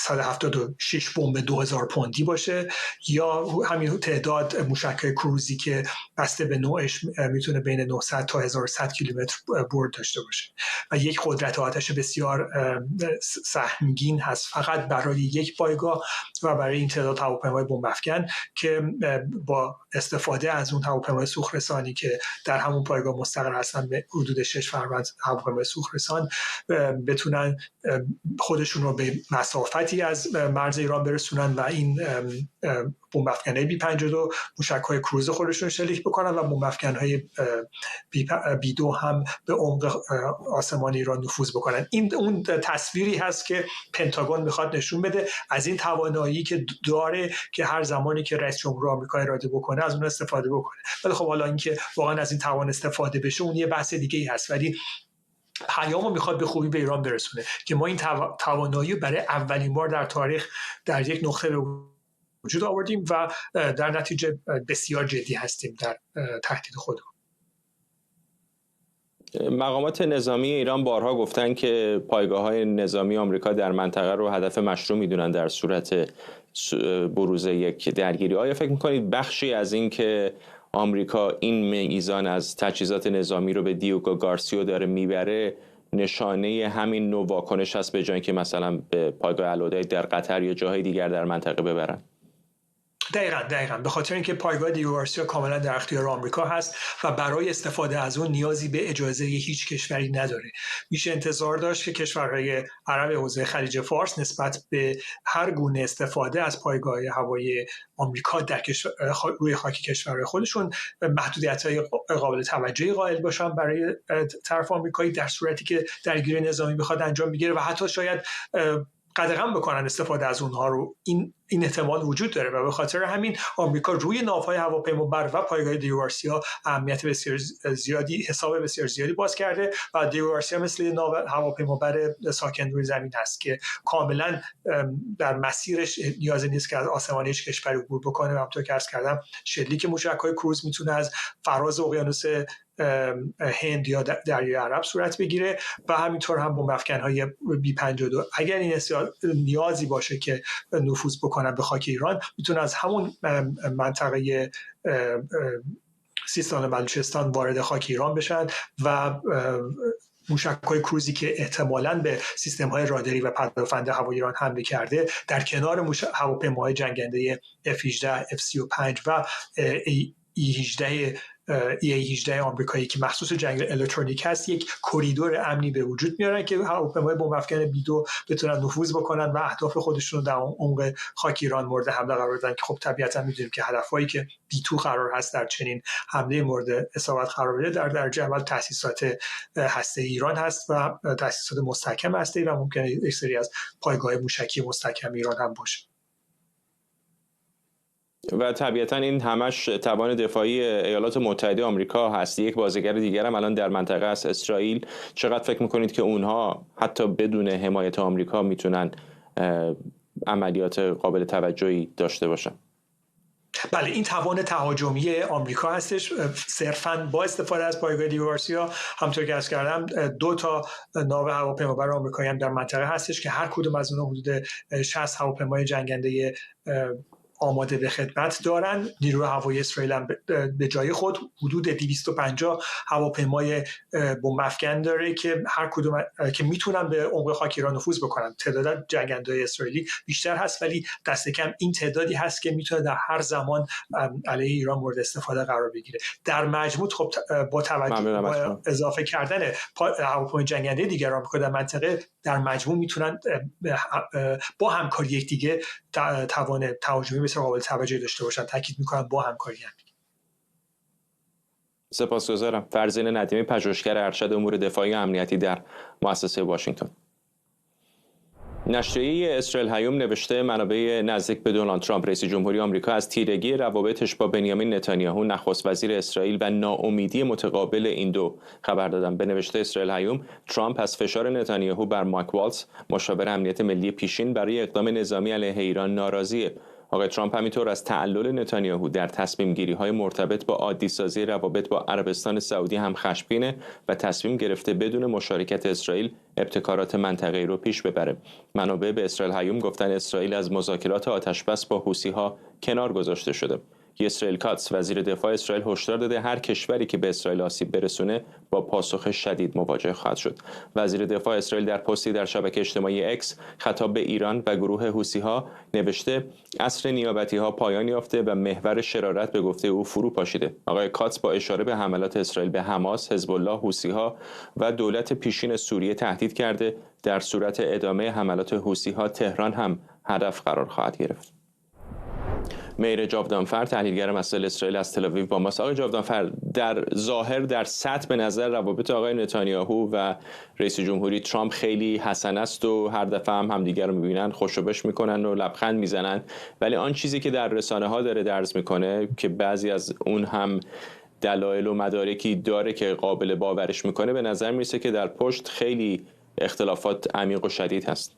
176 بمب 2000 پوندی باشه یا همین تعداد موشک‌های کروزی که بسته به نوعش میتونه بین 900 تا 1100 کیلومتر برد داشته باشه و یک قدرت آتش بسیار سهمگین هست فقط برای یک پایگاه و برای این تعداد هواپیمای بمب افکن که با استفاده از اون هواپیمای سوخت‌رسانی که در همون پایگاه مستقر هستن به حدود 6 فروند هواپیمای سوخت‌رسان بتونن خودشون رو به مسافتی از مرز ایران برسونن و این بمب افکن‌های بی-52 موشک‌های کروز خودشون شلیک بکنن و بمب افکن‌های بی-2 هم به عمق آسمان ایران نفوذ بکنن. این اون تصویری هست که پنتاگون میخواد نشون بده از این توانایی که داره که هر زمانی که رئیس جمهور آمریکا اراده بکنه از اون استفاده بکنه. ولی خب حالا اینکه واقعا از این توان استفاده بشه اون یه بحث دیگه‌ای هست، ولی پیامو میخواد به خوبی به ایران برسونه که ما این توانایی برای اولین بار در تاریخ در یک نقطه به وجود آوردیم و در نتیجه بسیار جدی هستیم در تهدید خودمون. مقامات نظامی ایران بارها گفتن که پایگاه‌های نظامی آمریکا در منطقه رو هدف مشروع میدونن در صورت بروز یک درگیری. آیا فکر میکنید بخشی از این که آمریکا این میزان از تجهیزات نظامی رو به دیوگو گارسیو داره میبره نشانه همین نوع واکنش هست به جای که مثلا به پایگاه الوداع در قطر یا جاهای دیگر در منطقه ببرن؟ دقیقاً به خاطر اینکه پایگاه دیوگو گارسیا کاملا در اختیار آمریکا هست و برای استفاده از اون نیازی به اجازه هیچ کشوری نداره. میشه انتظار داشت که کشورهای عرب حوزه خلیج فارس نسبت به هر گونه استفاده از پایگاه هوایی آمریکا در روی خاک کشورهای خودشون محدودیت‌های قابل توجهی قائل باشن برای طرف آمریکایی در صورتی که درگیری نظامی بخواد انجام بگیره و حتی شاید قدغن بکنن استفاده از اونها رو. این احتمال وجود داره و به خاطر همین آمریکا روی ناوهای هواپیمابر و پایگاه دیوگو گارسیا اهمیت بسیار زیادی باز کرده و دیوگو گارسیا مثل ناو هواپیمابر ساکن روی زمین هست که کاملا در مسیرش نیازی نیست که از آسمان هیچ کشوری عبور بکنه و همونطور که عرض کردم شلیک موشک‌های کروز میتونه از فراز اقیانوس هند یا دریای عرب صورت بگیره و همینطور هم بمب افکن‌های بی-52 اگر این نیازی باشه که نفوذ بکنن به خاک ایران میتونه از همون منطقه سیستان و بلوچستان وارد خاک ایران بشن و موشک‌های کروزی که احتمالاً به سیستم‌های راداری و پدافند هوایی ایران حمله کرده در کنار هواپیماهای جنگنده F-18 F-35 و E-18 آمریکایی که مخصوص جنگ الکترونیک هست یک کوریدور امنی به وجود میارن که هواپیماهای بمب افکن بی-2 بتونن نفوذ بکنن و اهداف خودشون رو در عمق خاک ایران مورد حمله قرار بدن که خب طبیعتا میدونیم که هدفهایی که بی-2 قرار هست در چنین حمله مورد اصابت قرار بده در درجه اول تأسیسات هسته‌ای ایران هست و تأسیسات مستحکم هسته‌ای و ممکنه یک سری از پایگاه موشکی مستحکم ایران هم باشه. و طبیعتا این همش توان دفاعی ایالات متحده آمریکا هست. یک بازیگر دیگر هم الان در منطقه است، اسرائیل. چقدر فکر میکنید که اونها حتی بدون حمایت آمریکا میتونن عملیات قابل توجهی داشته باشن؟ بله، این توان تهاجمی آمریکا هستش صرفاً با استفاده از پایگاه دیوگو گارسیا. همونطور که عرض کردم 2 تا ناو هواپیمابر آمریکایی هم در منطقه هستش که هر کدوم از اونها حدود 60 هواپیمای جنگنده آماده به خدمت دارن. نیروی هوایی اسرائیل هم به جای خود حدود 250 هواپیمای بمب افکن داره که هر کدوم که میتونن به عمق خاک ایران نفوذ بکنن. تعداد جنگنده‌های اسرائیلی بیشتر هست ولی دست کم این تعدادی هست که میتونه در هر زمان علیه ایران مورد استفاده قرار بگیره. در مجموع خب با توجه به اضافه کردن هواپیمای جنگنده دیگر آمریکا در منطقه در مجموع میتونن با همکاری یکدیگه توان تهاجمی بسیار قابل توجهی داشته باشن. تاکید میکنم با همکاری هم. سپاسگزارم. فرزین ندیمی، پژوهشگر ارشد امور دفاعی و امنیتی در مؤسسه واشنگتن. نشریه اسرائیل هیوم نوشته منابع نزدیک به دونالد ترامپ رئیس جمهوری آمریکا از تیرگی روابطش با بنیامین نتانیاهو نخست وزیر اسرائیل و ناامیدی متقابل این دو خبر دادند. به نوشته اسرائیل هیوم، ترامپ از فشار نتانیاهو بر مایک والتز مشاور امنیت ملی پیشین برای اقدام نظامی علیه ایران ناراضیه. آقای ترامپ همینطور از تعلل نتانیاهو در تصمیم گیری های مرتبط با عادی سازی روابط با عربستان سعودی هم خشمگینه و تصمیم گرفته بدون مشارکت اسرائیل ابتکارات منطقه‌ای رو پیش ببره. منابع به اسرائیل هیوم گفتن اسرائیل از مذاکرات آتش‌بس با حوثی‌ها کنار گذاشته شده. اسرائیل کاتس وزیر دفاع اسرائیل هشدار داده هر کشوری که به اسرائیل آسیب برسونه با پاسخ شدید مواجه خواهد شد. وزیر دفاع اسرائیل در پستی در شبکه اجتماعی اکس خطاب به ایران و گروه حوثی‌ها نوشته عصر نیابتی‌ها پایان یافته و محور شرارت به گفته او فرو پاشیده. آقای کاتس با اشاره به حملات اسرائیل به حماس، حزب الله، حوثی‌ها و دولت پیشین سوریه تهدید کرده در صورت ادامه حملات حوثی‌ها تهران هم هدف قرار خواهد گرفت. میر جاودانفر تحلیلگر مسائل اسرائیل از تل آویو با ماست. آقای جاودانفر، در ظاهر در سطح به نظر روابط آقای نتانیاهو و رئیس جمهوری ترامپ خیلی حسن است و هر دفعه هم همدیگر رو می‌بینن خوشوبش میکنن و لبخند میزنن، ولی آن چیزی که در رسانه ها داره درز میکنه که بعضی از اون هم دلایل و مدارکی داره که قابل باورش میکنه، به نظر میرسه که در پشت خیلی اختلافات عمیق و شدید هست.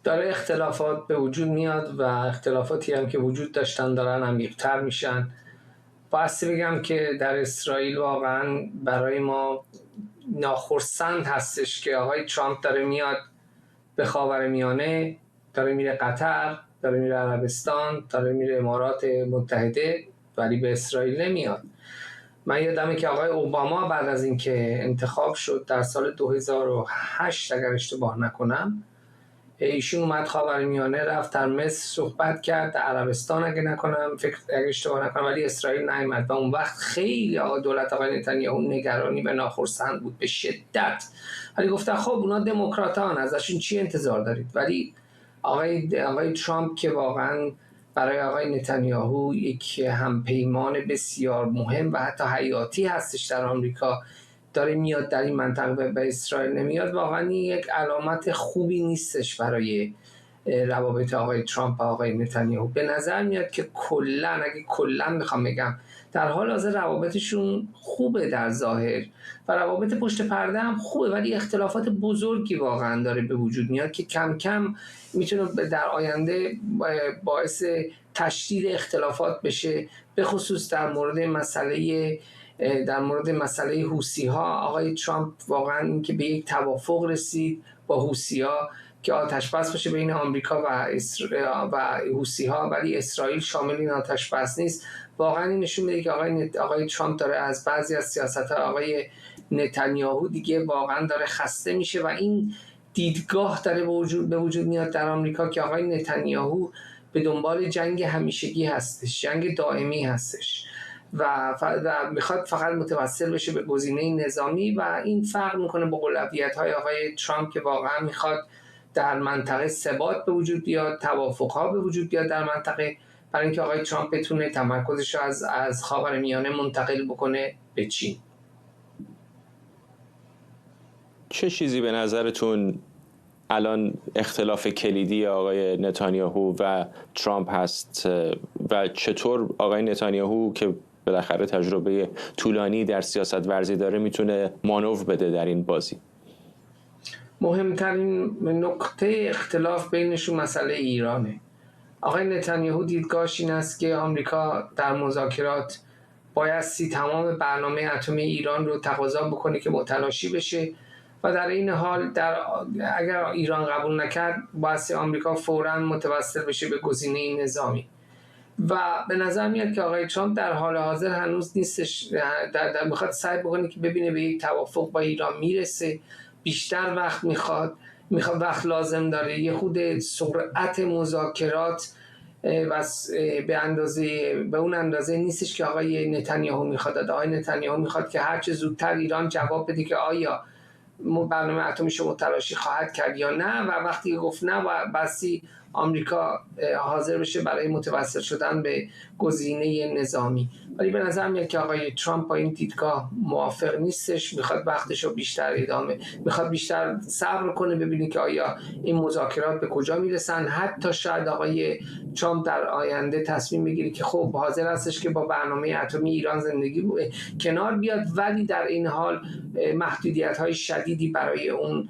داره اختلافات به وجود میاد و اختلافاتی هم که وجود داشتن دارن عمیق‌تر میشن. بایستی بگم که در اسرائیل واقعا برای ما ناخرسند هستش که آقای ترامپ داره میاد به خاورمیانه، داره میره قطر، داره میره عربستان، داره میره امارات متحده، ولی به اسرائیل نمیاد. من یادمه که آقای اوباما بعد از اینکه انتخاب شد در سال 2008 اگر اشتباه نکنم، ایشون اومد خاورمیانه، رفت در مصر صحبت کرد، در عربستان اگه اشتباه نکنم، ولی اسرائیل نیامد و اون وقت خیلی دولت آقای نتانیاهو نگرانی و ناخرسند بود به شدت. ولی گفتن خب اونا دموکراتان، ازشون چی انتظار دارید؟ ولی آقای ترامپ که واقعا برای آقای نتانیاهو یک همپیمان بسیار مهم و حتی حیاتی هستش در آمریکا، داره میاد در این منطقه به اسرائیل نمیاد، واقعا یک علامت خوبی نیستش برای روابط آقای ترامپ و آقای نتانیاهو. به نظر میاد که کلا میخوام بگم در حال حاضر روابطشون خوبه در ظاهر و روابط پشت پرده هم خوبه، ولی اختلافات بزرگی واقعا داره به وجود میاد که کم کم میتونه در آینده باعث تشدید اختلافات بشه، به خصوص در مورد مسئله حوثی‌ها. آقای ترامپ واقعا اینکه به یک توافق رسید با حوثی‌ها که آتش‌بس بشه بین آمریکا و حوثی‌ها، ولی اسرائیل شامل این آتش‌بس نیست، واقعا این نشون میده که آقای ترامپ داره از بعضی از سیاست‌های آقای نتانیاهو دیگه واقعا داره خسته میشه و این دیدگاه داره به وجود میاد در آمریکا که آقای نتانیاهو به دنبال جنگ همیشگی هستش، جنگ دائمی هستش و میخواد فقط متوسل بشه به گزینه نظامی و این فرق میکنه با اولویت‌های آقای ترامپ که واقعا میخواد در منطقه ثبات به وجود بیاد، توافق‌ها به وجود بیاد در منطقه، برای اینکه آقای ترامپ بتونه تمرکزش رو از خاورمیانه منتقل بکنه به چین. چه چیزی به نظرتون الان اختلاف کلیدی آقای نتانیاهو و ترامپ هست و چطور آقای نتانیاهو که بالاخره تجربه طولانی در سیاست ورزی داره میتونه مانور بده در این بازی؟ مهمترین نقطه اختلاف بینشون مسئله ایرانه. آقای نتانیاهو دیدگاهش این است که آمریکا در مذاکرات بایستی تمام برنامه اتمی ایران رو تقاضا بکنه که متلاشی بشه و در این حال اگر ایران قبول نکرد بایستی آمریکا فوراً متوسل بشه به گزینه نظامی. و به نظر میاد که آقای ترامپ در حال حاضر هنوز نیستش، میخواد سعی بکنه که ببینه به یک توافق با ایران میرسه، بیشتر وقت میخواد وقت لازم داره، یه خود سرعت مذاکرات و به اون اندازه نیستش که آقای نتانیاهو میخواد. آقای نتانیاهو میخواد که هر چه زودتر ایران جواب بده که آیا برنامه اتمیش رو متلاشی خواهد کرد یا نه، و وقتی گفت نه بسی آمریکا حاضر بشه برای متوسل شدن به گزینه نظامی. ولی به نظر میاد که آقای ترامپ با این دیدگاه موافق نیستش، میخواد وقتش رو میخواد بیشتر صبر کنه ببینه که آیا این مذاکرات به کجا میرسن. حتی شاید آقای ترامپ در آینده تصمیم بگیره که خب حاضر هستش که با برنامه اتمی ایران زندگی کنار بیاد، ولی در این حال محدودیت‌های شدیدی برای اون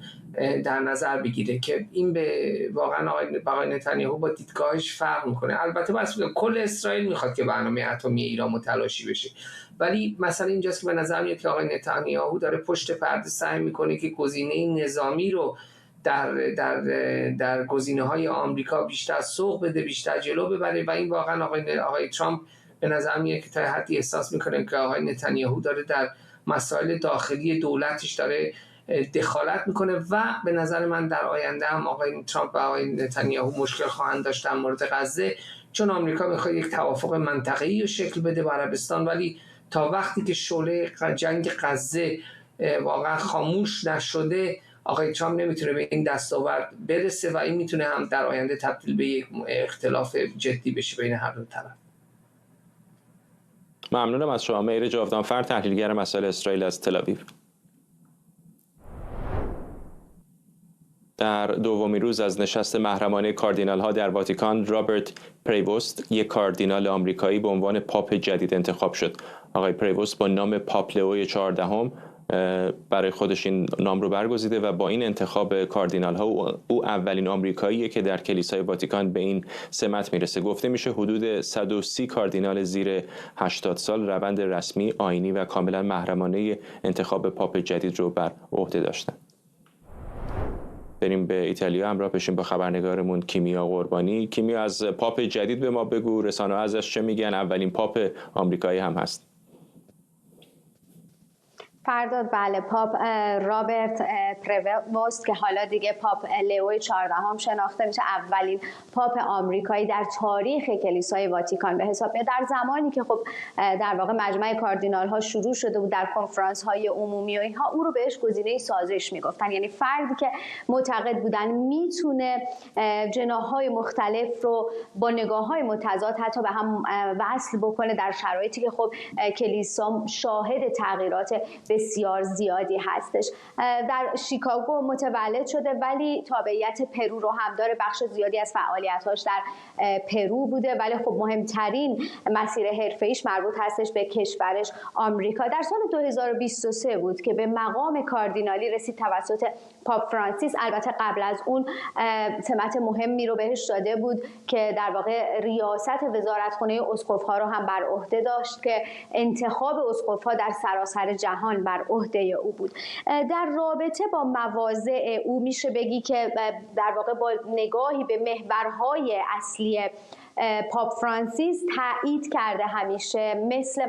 در نظر بگیره که این به واقعا آقای نتانیاهو با دیدگاهش فرق میکنه. البته کل اسرائیل میخواد که برنامه اتمی ایران متلاشی بشه، ولی مثلا اینجاست که به نظر میاد که آقای نتانیاهو داره پشت پرده سعی میکنه که گزینه نظامی رو در گزینه‌های آمریکا بیشتر سوق بده، بیشتر جلو ببره و این واقعا آقای ترامپ به نظر میاد که تا حدی احساس میکنه که آقای نتانیاهو داره در مسائل داخلی دولتش داره دخالت میکنه و به نظر من در آینده هم آقای ترامپ و آقای نتانیاهو مشکل خواهند داشت در مورد غزه، چون آمریکا میخواد یک توافق منطقه‌ای رو شکل بده با عربستان، ولی تا وقتی که شعله جنگ غزه واقعا خاموش نشده آقای ترامپ نمیتونه به این دستاورد برسه و این میتونه هم در آینده تبدیل به یک اختلاف جدی بشه بین هر دو طرف. ممنونم از شما. مهر جاودانفر، تحلیلگر مسائل اسرائیل از تل‌آویو. در دومین روز از نشست محرمانه کاردینال‌ها در واتیکان، رابرت پریوست، یک کاردینال آمریکایی به عنوان پاپ جدید انتخاب شد. آقای پریوست با نام پاپ لئو 14 برای خودش این نام رو برگزیده و با این انتخاب کاردینال‌ها او اولین آمریکاییه که در کلیسای واتیکان به این سمت میرسه. گفته میشه حدود 130 کاردینال زیر 80 سال روند رسمی، آیینی و کاملا محرمانه انتخاب پاپ جدید رو بر عهده داشتن. بریم به ایتالیا همراه بشیم با خبرنگارمون کیمیا قربانی. کیمیا، از پاپ جدید به ما بگو، رسانه‌ها ازش چه میگن؟ اولین پاپ آمریکایی هم هست. فرداد بله، پاپ رابرت پریوست که حالا دیگه پاپ لئو 14 شناخته میشه، اولین پاپ آمریکایی در تاریخ کلیسای واتیکان به حساب میاد. در زمانی که خب در واقع مجمع کاردینال ها شروع شده بود در کنفرانس های عمومی و اینها، او رو بهش گزینه سازش میگفتن، یعنی فردی که معتقد بودن میتونه جناح‌های مختلف رو با نگاه‌های متضاد حتی به هم وصل بکنه در شرایطی که خب کلیسا شاهد تغییرات بسیار زیادی هستش. در شیکاگو متولد شده ولی تابعیت پرو رو هم داره، بخش زیادی از فعالیت‌هاش در پرو بوده، ولی خب مهمترین مسیر حرفه‌ایش مربوط هستش به کشورش آمریکا. در سال 2023 بود که به مقام کاردینالی رسید توسط پاپ فرانسیس. البته قبل از اون سمت مهمی رو بهش داده بود که در واقع ریاست وزارتخانه اسقف‌ها رو هم بر عهده داشت که انتخاب اسقف‌ها در سراسر جهان بر عهده او بود. در رابطه با مواضع او میشه بگی که در واقع با نگاهی به محورهای اصلی پاپ فرانسیس تایید کرده همیشه،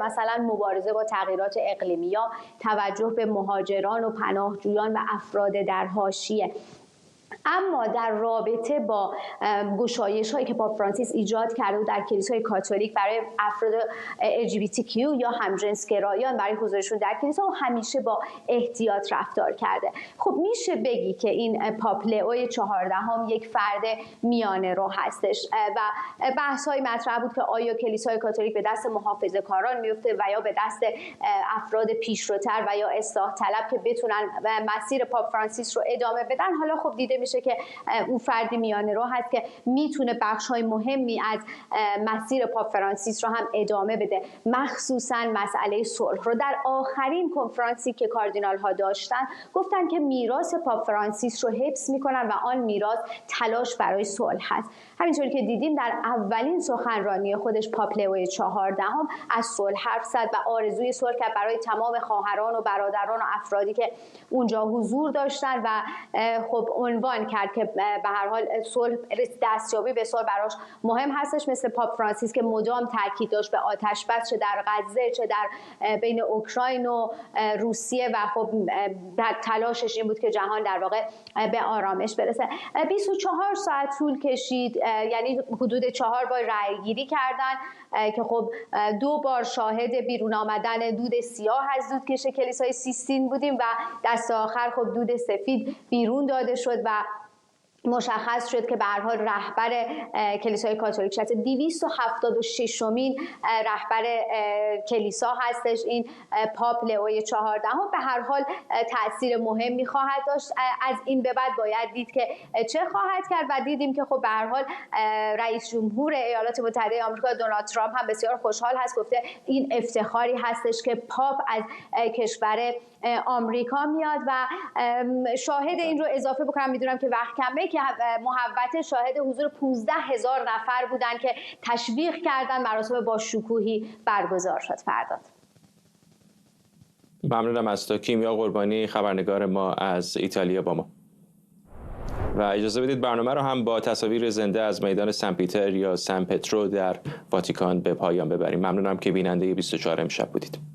مثلا مبارزه با تغییرات اقلیمی یا توجه به مهاجران و پناهجویان و افراد در حاشیه. اما در رابطه با گشایش هایی که پاپ فرانسیس ایجاد کرده و در کلیسای کاتولیک برای افراد LGBTQ یا همجنسگرایان برای حضورشون در کلیسا، و همیشه با احتیاط رفتار کرده. خب میشه بگی که این پاپ لئو 14 یک فرد میانه رو هستش و بحث های مطرح بود که آیا کلیسای کاتولیک به دست محافظه‌کاران میفته و یا به دست افراد پیشروتر و یا اصلاح طلب که بتونن مسیر پاپ فرانسیس رو ادامه بدن. حالا خب دیده میشه که اون فردی میانه رو هست که میتونه بخش‌های مهمی از مسیر پاپ فرانسیس رو هم ادامه بده، مخصوصاً مسئله صلح رو. در آخرین کنفرانسی که کاردینال ها داشتن گفتن که میراث پاپ فرانسیس رو حفظ میکنن و آن میراث تلاش برای صلح هست. همینطور که دیدیم در اولین سخنرانی خودش پاپ لئو 14 از صلح حرف زد و آرزوی صلح کرد برای تمام خواهران و برادران و افرادی که اونجا حضور داشتن و خب عنوان کرد که به هر حال صلح، دستیابی به صلح براش مهم هستش، مثل پاپ فرانسیس که مدام تاکید داشت به آتش بس، چه در غزه چه در بین اوکراین و روسیه، و خب در تلاشش این بود که جهان در واقع به آرامش برسه. 24 ساعت طول کشید، یعنی حدود 4 بار رأی گیری کردن که خب 2 بار شاهد بیرون آمدن دود سیاه از دودکش کلیسای سیستین بودیم و دست آخر خب دود سفید بیرون داده شد و مشخص شد که به هر حال رهبر کلیسای کاتولیک 276مین رهبر کلیسا هستش این پاپ لئو 14. به هر حال تأثیر مهمی خواهد داشت. از این به بعد باید دید که چه خواهد کرد و دیدیم که خب به هر حال رئیس جمهور ایالات متحده آمریکا دونالد ترامپ هم بسیار خوشحال هست، گفته این افتخاری هستش که پاپ از کشور آمریکا میاد. و شاهد این رو اضافه بکنم، میدونم که وقت کمه، که محوطه شاهد حضور 15,000 نفر بودن که تشویق کردن مراسم با شکوهی برگزار شد. فرداد. ممنونم از تو کیمیا قربانی، خبرنگار ما از ایتالیا با ما. و اجازه بدید برنامه رو هم با تصاویر زنده از میدان سن پیتر یا سن پترو در واتیکان به پایان ببریم. ممنونم که بیننده 24 امشب بودید.